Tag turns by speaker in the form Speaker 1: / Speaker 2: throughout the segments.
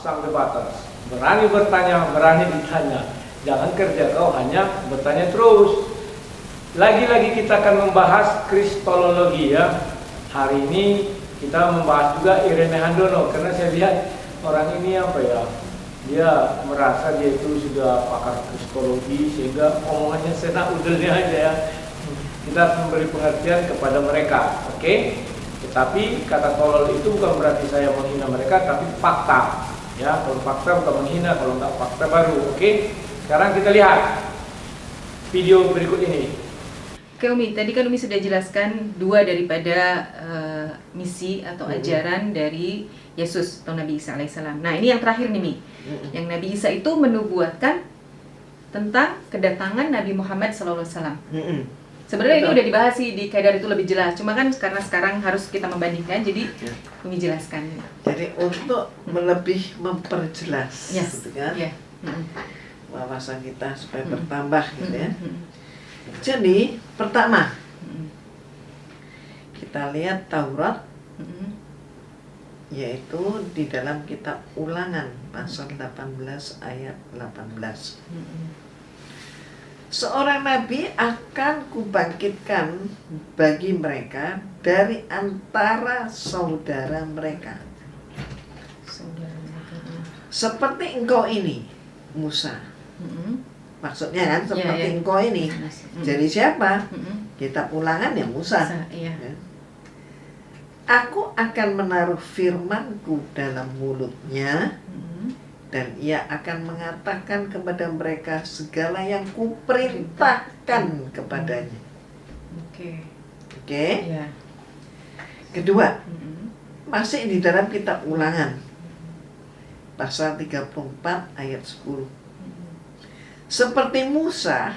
Speaker 1: sampai batas. Berani bertanya, berani ditanya. Jangan kerja kau hanya bertanya terus. Lagi-lagi kita akan membahas kristologi ya. Hari ini kita membahas juga Irene Handono, karena saya lihat orang ini apa ya, dia merasa dia itu sudah pakar kristologi sehingga omongannya senak udelnya aja ya. Kita harus memberi pengertian kepada mereka, oke? Tetapi kata tolol itu bukan berarti saya menghina mereka, tapi fakta. Ya, kalau fakta bukan menghina, kalau enggak fakta baru, oke? Sekarang kita lihat video berikut ini.
Speaker 2: Oke Umi, tadi kan Umi sudah jelaskan dua daripada misi atau ajaran dari Yesus atau Nabi Isa alaihissalam. Nah ini yang terakhir nih Mi, yang Nabi Isa itu menubuatkan tentang kedatangan Nabi Muhammad SAW. Sebenarnya ini udah dibahas sih di Kedar itu lebih jelas, cuma kan karena sekarang harus kita membandingkan, jadi Umi jelaskan.
Speaker 3: Jadi untuk lebih memperjelas, gitu kan, wawasan kita supaya bertambah, gitu ya. Jadi pertama kita lihat Taurat, yaitu di dalam kitab Ulangan pasal 18 ayat 18. Seorang nabi akan kubangkitkan bagi mereka dari antara saudara mereka, seperti engkau ini, Musa. Maksudnya kan seperti engkau ini. Jadi siapa? Kitab Ulangan ya Musa. Ya. Aku akan menaruh firmanku dalam mulutnya, dan ia akan mengatakan kepada mereka segala yang kuperintahkan kepadanya. Oke. Kedua, masih di dalam kitab Ulangan pasal 34 ayat 10. Seperti Musa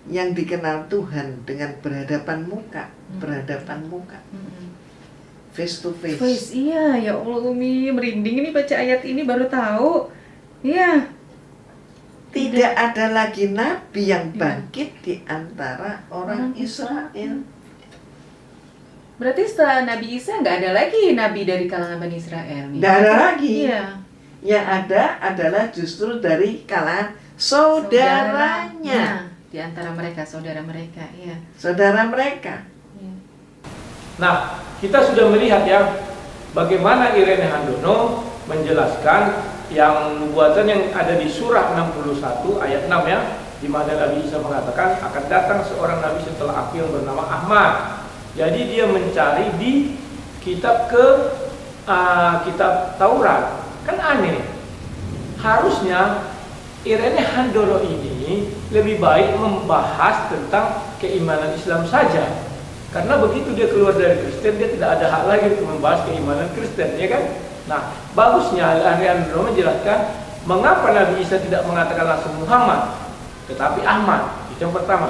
Speaker 3: yang dikenal Tuhan dengan berhadapan muka, face to face.
Speaker 2: Iya, ya Allah Umi, merinding ini baca ayat ini baru tahu. Iya.
Speaker 3: Tidak ada lagi nabi yang bangkit di antara orang Israel.
Speaker 2: Berarti setelah Nabi Isa nggak ada lagi nabi dari kalangan Bani Israel.
Speaker 3: Nggak ada lagi.
Speaker 2: Iya.
Speaker 3: Yang ada adalah justru dari kalangan saudaranya.
Speaker 2: Di antara mereka, saudara mereka, iya.
Speaker 3: Saudara mereka.
Speaker 2: Iya.
Speaker 1: Nah, kita sudah melihat ya bagaimana Irene Handono menjelaskan yang nubuatan yang ada di surah 61 ayat 6 ya, di mana Nabi Isa mengatakan akan datang seorang nabi setelah aku yang bernama Ahmad. Jadi dia mencari di kitab kitab Taurat. Kan aneh. Harusnya Irene Handono ini lebih baik membahas tentang keimanan Islam saja. Karena begitu dia keluar dari Kristen, dia tidak ada hak lagi untuk membahas keimanan Kristen, ya kan? Nah, bagusnya Irene Handono menjelaskan mengapa Nabi Isa tidak mengatakan langsung Muhammad, tetapi Ahmad. Itu yang pertama.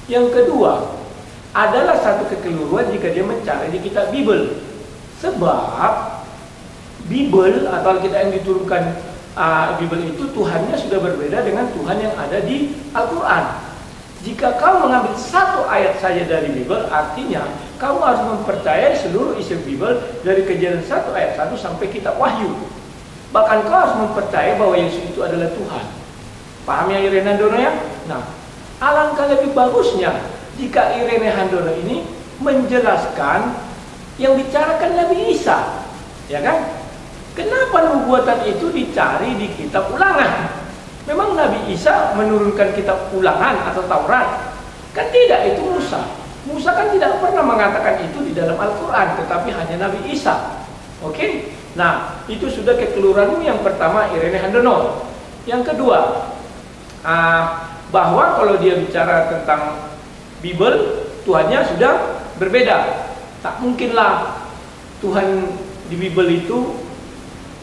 Speaker 1: Yang kedua, adalah satu kekeliruan jika dia mencari di kitab Bible. Sebab Bible atau Alkitab yang diturunkan Bible itu Tuhannya sudah berbeda dengan Tuhan yang ada di Al-Quran. Jika kau mengambil satu ayat saja dari Bible, artinya kamu harus mempercayai seluruh isi Bible dari Kejadian 1 ayat 1 sampai kitab Wahyu. Bahkan kau harus mempercayai bahwa Yesus itu adalah Tuhan. Paham ya Irene Handono ya? Nah, alangkah lebih bagusnya jika Irene Handono ini menjelaskan yang bicarakan Nabi Isa, ya kan? Kenapa nubuatan itu dicari di kitab Ulangan? Memang Nabi Isa menurunkan kitab Ulangan atau Taurat? Kan tidak, itu Musa. Musa kan tidak pernah mengatakan itu di dalam Al-Quran, tetapi hanya Nabi Isa. Oke? Nah, itu sudah kekeliruanmu yang pertama Irene Handono. Yang kedua, bahwa kalau dia bicara tentang Bible, Tuhannya sudah berbeda. Tak mungkinlah Tuhan di Bible itu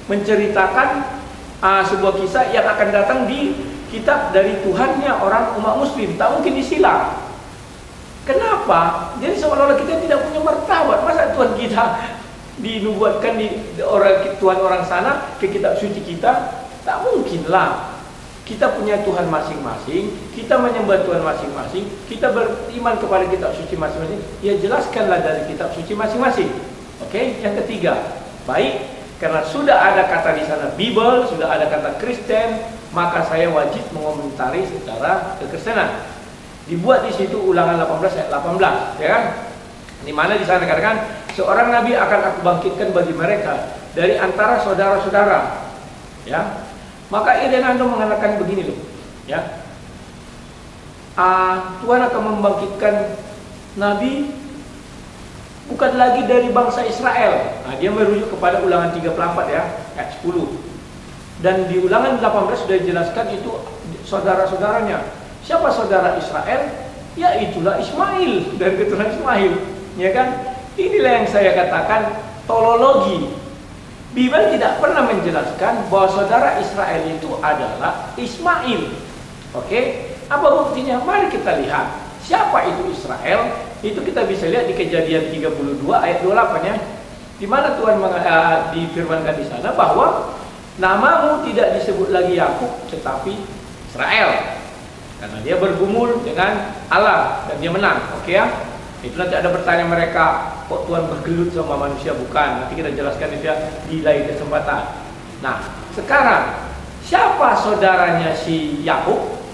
Speaker 1: menceritakan sebuah kisah yang akan datang di kitab dari Tuhannya orang umat muslim. Tak mungkin disilang. Kenapa? Jadi seolah-olah kita tidak punya martabat. Masa Tuhan kita dinubuatkan di Tuhan orang sana ke kitab suci kita? Tak mungkinlah. Kita punya Tuhan masing-masing, kita menyembah Tuhan masing-masing, kita beriman kepada kitab suci masing-masing. Ya jelaskanlah dari kitab suci masing-masing. Oke, yang ketiga, baik Karena sudah ada kata di sana Bible, sudah ada kata Kristen, maka saya wajib mengomentari secara kekristenan. Dibuat di situ Ulangan 18 ayat 18, ya kan? Di mana di sana dikatakan seorang nabi akan aku bangkitkan bagi mereka dari antara saudara-saudara. Ya. Maka Irene Hando mengatakan begini loh, ya. Tuhan akan membangkitkan nabi bukan lagi dari bangsa Israel. Dia merujuk kepada Ulangan 34 ya, ayat 10. Dan di Ulangan 18 sudah dijelaskan itu saudara-saudaranya. Siapa saudara Israel? Ya itulah Ismail, dari keturunan Ismail, ya kan? Inilah yang saya katakan tolologi. Bible tidak pernah menjelaskan bahwa saudara Israel itu adalah Ismail. Oke? Apa buktinya? Mari kita lihat. Siapa itu Israel? Itu kita bisa lihat di Kejadian 32 ayat 28 ya. Di mana Tuhan difirmankan di sana bahwa namamu tidak disebut lagi Yakub tetapi Israel. Karena dia bergumul dengan Allah dan dia menang. Oke ya? Itu nanti ada pertanyaan mereka, kok Tuhan bergelut sama manusia? Bukan. Nanti kita jelaskan itu ya di lain kesempatan. Nah, sekarang siapa saudaranya si Yakub?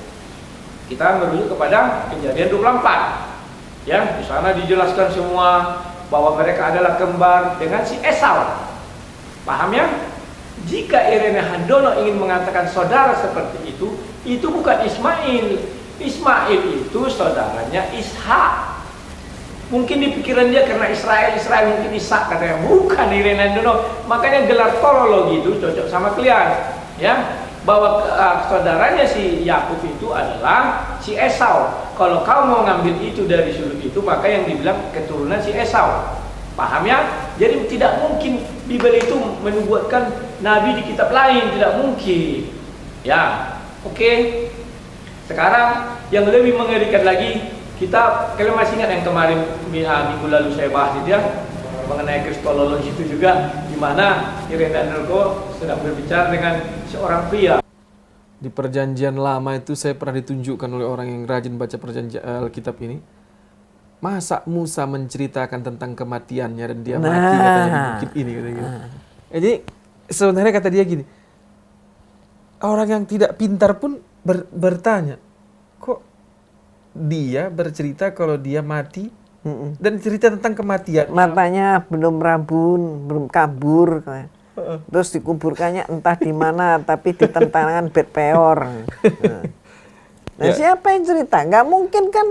Speaker 1: Kita merujuk kepada Kejadian 24. Ya, di sana dijelaskan semua bahwa mereka adalah kembar dengan si Esau. Paham ya? Jika Irene Handono ingin mengatakan saudara seperti itu bukan Ismail. Ismail itu saudaranya Ishak. Mungkin di pikiran dia karena Israel mungkin Ishak katanya. Bukan Irene Handono. Makanya gelar tolologi itu cocok sama kalian, ya. Bahwa saudaranya si Yakub itu adalah si Esau. Kalau kau mau ngambil itu dari sudut itu, maka yang dibilang keturunan si Esau. Paham ya? Jadi tidak mungkin Bible itu menubuatkan nabi di kitab lain, tidak mungkin. Ya, oke. Sekarang yang lebih mengerikan lagi, kalian masih ingat yang kemarin minggu lalu saya bahas itu ya, mengenai kristologi itu juga, di mana Irene Hando sedang berbicara dengan seorang pria.
Speaker 4: Di perjanjian lama itu saya pernah ditunjukkan oleh orang yang rajin baca perjanjian Alkitab ini. Masa Musa menceritakan tentang kematiannya dan dia mati katanya di bukit ini gitu. Jadi sebenarnya kata dia gini, orang yang tidak pintar pun bertanya, kok dia bercerita kalau dia mati dan cerita tentang kematian.
Speaker 3: Matanya belum rabun, belum kabur. Terus dikuburkannya entah di mana, tapi di tentangan Bet Peor. Nah,
Speaker 4: Ya.
Speaker 3: siapa yang cerita? Nggak mungkin kan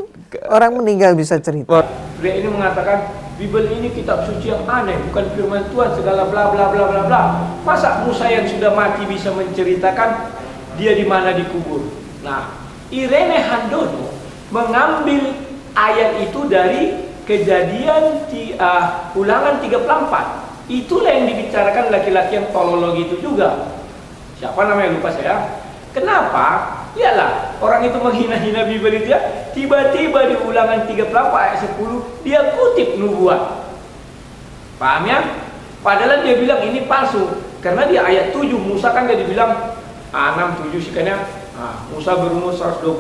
Speaker 3: orang meninggal bisa cerita.
Speaker 1: Beliau ini mengatakan Bible ini kitab suci yang aneh, bukan firman Tuhan segala bla bla bla bla bla. Masa Musa yang sudah mati bisa menceritakan dia di mana dikubur? Nah, Irene Handono mengambil ayat itu dari Kejadian Ulangan 34. Itulah yang dibicarakan laki-laki yang tolologi itu juga. Siapa namanya lupa saya. Kenapa? Iyalah, orang itu menghina-hina Bible itu ya. Tiba-tiba di Ulangan 34 ayat 10 dia kutip nubuat. Paham ya? Padahal dia bilang ini palsu. Karena di ayat 7 Musa kan dia dibilang 6, 7 sekiannya. Musa berumur 120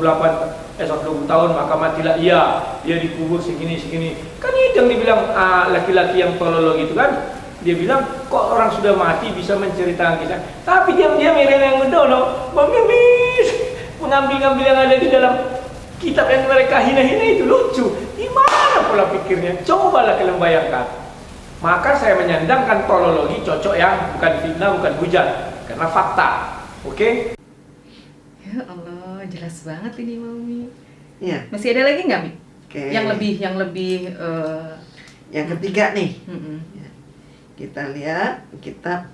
Speaker 1: tahun maka matilah ia. Dia dikubur segini. Kan itu yang dibilang laki-laki yang tolologi itu kan. Dia bilang, kok orang sudah mati bisa menceritakan kisah. Tapi diam-diam Irene Handono mengambil yang ada di dalam kitab yang mereka hina-hina itu lucu. Gimana pola pikirnya? Cobalah kalian bayangkan. Maka saya menyandangkan tolologi cocok ya, bukan fitnah, bukan hujat, karena fakta. Oke?
Speaker 2: Ya Allah, jelas banget ini Mami.
Speaker 3: Iya.
Speaker 2: Masih ada lagi nggak Mi?
Speaker 3: Oke.
Speaker 2: Yang lebih
Speaker 3: Yang ketiga nih,
Speaker 2: mm-mm.
Speaker 3: kita lihat kitab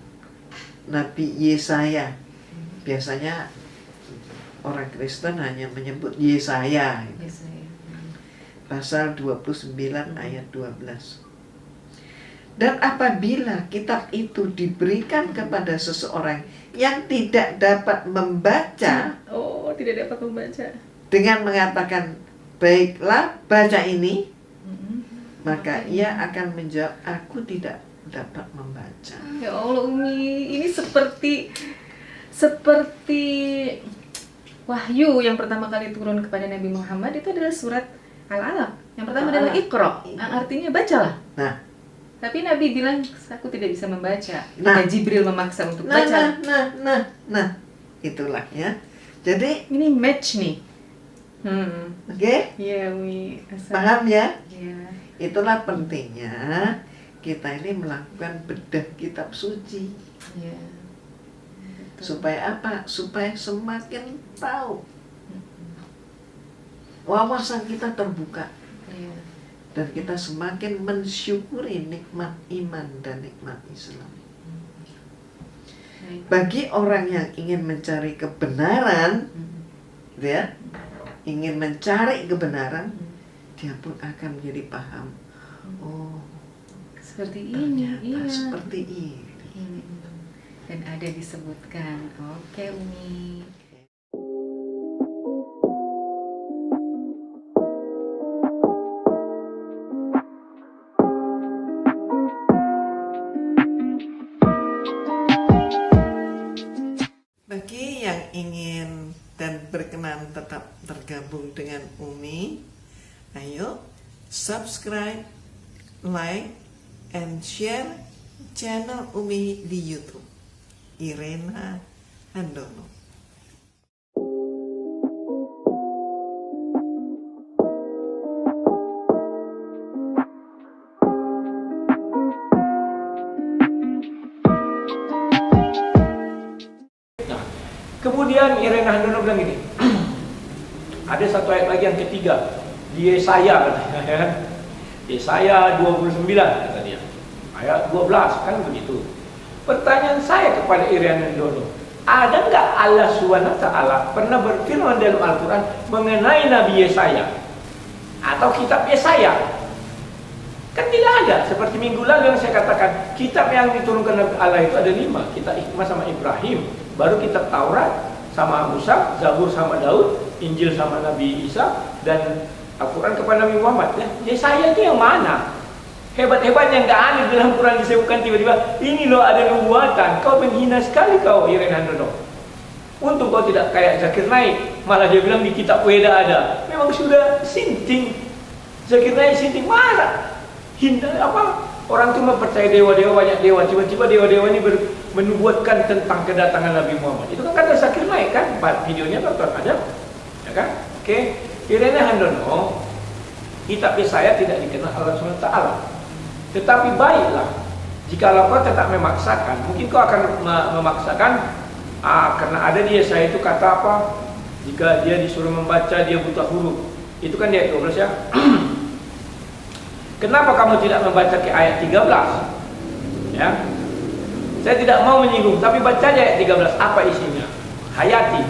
Speaker 3: Nabi Yesaya. Biasanya orang Kristen hanya menyebut Yesaya.
Speaker 2: Yes, saya.
Speaker 3: Pasal 29 ayat 12. Dan apabila kitab itu diberikan kepada seseorang yang tidak dapat membaca,
Speaker 2: Oh, tidak dapat membaca.
Speaker 3: dengan mengatakan, baiklah baca ini,
Speaker 2: Mm-mm.
Speaker 3: maka ia akan menjawab, aku tidak dapat membaca.
Speaker 2: Ya Allah Umi, ini seperti wahyu yang pertama kali turun kepada Nabi Muhammad itu adalah surat Al-Alaq. Yang pertama adalah Iqra, yang artinya bacalah.
Speaker 3: Nah,
Speaker 2: Tapi Nabi bilang aku tidak bisa membaca.
Speaker 3: Nah.
Speaker 2: Dan Jibril memaksa untuk
Speaker 3: Nah,
Speaker 2: baca.
Speaker 3: nah, itulah ya. Jadi,
Speaker 2: Ini match nih.
Speaker 3: oke,
Speaker 2: Iya, Umi.
Speaker 3: paham ya?
Speaker 2: Iya.
Speaker 3: Itulah pentingnya kita ini melakukan bedah kitab suci.
Speaker 2: Iya. Betul.
Speaker 3: Supaya apa? Supaya semakin tahu. Wawasan kita terbuka.
Speaker 2: Iya.
Speaker 3: Dan kita semakin mensyukuri nikmat iman dan nikmat Islam.
Speaker 2: Baik.
Speaker 3: Bagi orang yang ingin mencari kebenaran, gitu ya, ingin mencari kebenaran, dia pun akan menjadi paham. Oh,
Speaker 2: Seperti ini.
Speaker 3: ternyata
Speaker 2: Iya.
Speaker 3: seperti ini.
Speaker 2: Dan ada disebutkan. Oke, Umi.
Speaker 3: Bagi yang ingin dan berkenan tetap tergabung dengan Umi, ayo subscribe, like, and share channel Umi di YouTube, Irena Handono.
Speaker 1: Nah, kemudian Irena Handono bilang gini, ada satu ayat lagi yang ketiga di Yesaya katanya, ya. Yesaya 29 kata dia, ayat 12 kan begitu. Pertanyaan saya kepada Irena Handono, ada nggak Allah SWT pernah berfirman dalam Al-Quran mengenai Nabi Yesaya atau kitab Yesaya? Kan tidak ada. Seperti minggu lalu yang saya katakan, kitab yang diturunkan oleh Allah itu ada 5. Kitab Hikmah sama Ibrahim, baru kitab Taurat sama Musa, Zabur sama Daud, Injil sama Nabi Isa, dan Al-Quran kepada Nabi Muhammad. Ya, Yesaya itu yang mana? Hebat-hebatnya nggak ada dalam Quran disebutkan tiba-tiba, ini loh ada nubuatan. Kau menghina sekali kau, Irena Handono. Untung kau tidak kayak Zakir Naik, malah dia bilang di kitab Weda ada. Memang sudah sinting. Zakir Naik sinting, masa? Hindar apa? Orang itu mempercayai dewa-dewa, banyak dewa. Tiba-tiba dewa-dewa ini menubuatkan tentang kedatangan Nabi Muhammad. Itu kan kata Zakir Naik kan? Videonya tonton ada, ya kan? Oke, Irena Handono, kitab Yesaya tidak dikenal Allah SWT. Tetapi baiklah, jika kau tetap memaksakan, mungkin kau akan memaksakan, karena ada di Yesaya itu kata apa? Jika dia disuruh membaca, dia buta huruf. Itu kan di ayat 12 ya. Kenapa kamu tidak membaca ke ayat 13? Ya. Saya tidak mau menyinggung, tapi baca aja ayat 13. Apa isinya? Hayati.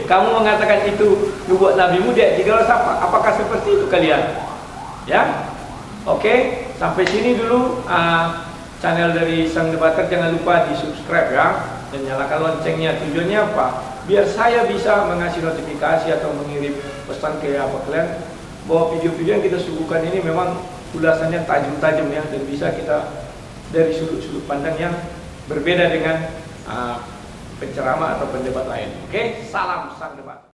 Speaker 1: Kamu mengatakan itu nubuat nabimu di ayat 13 apa? Apakah seperti itu kalian? Ya. Oke, sampai sini dulu channel dari Sang Debater, jangan lupa di-subscribe ya dan nyalakan loncengnya. Tujuannya apa? Biar saya bisa mengasih notifikasi atau mengirim pesan ke kalian bahwa video-video yang kita suguhkan ini memang ulasannya tajam-tajam ya, dan bisa kita dari sudut-sudut pandang yang berbeda dengan penceramah atau pendebat lain. Oke, salam Sang Debater.